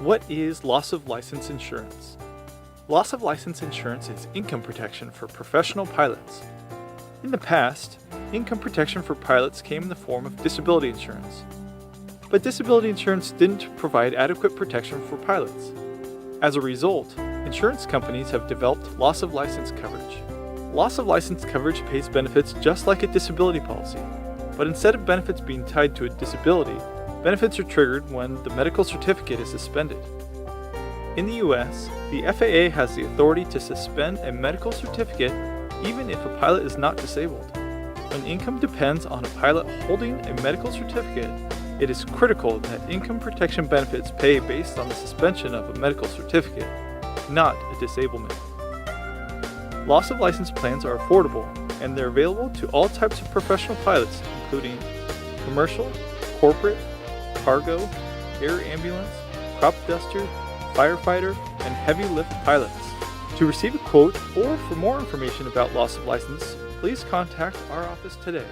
What is loss of license insurance? Loss of license insurance is income protection for professional pilots. In the past, income protection for pilots came in the form of disability insurance. But disability insurance didn't provide adequate protection for pilots. As a result, insurance companies have developed loss of license coverage. Loss of license coverage pays benefits just like a disability policy, but instead of benefits being tied to a disability, benefits are triggered when the medical certificate is suspended. In the US, the FAA has the authority to suspend a medical certificate even if a pilot is not disabled. When income depends on a pilot holding a medical certificate, it is critical that income protection benefits pay based on the suspension of a medical certificate, not a disablement. Loss of license plans are affordable, and they're available to all types of professional pilots, including commercial, corporate, cargo, air ambulance, crop duster, firefighter, and heavy lift pilots. To receive a quote or for more information about loss of license, please contact our office today.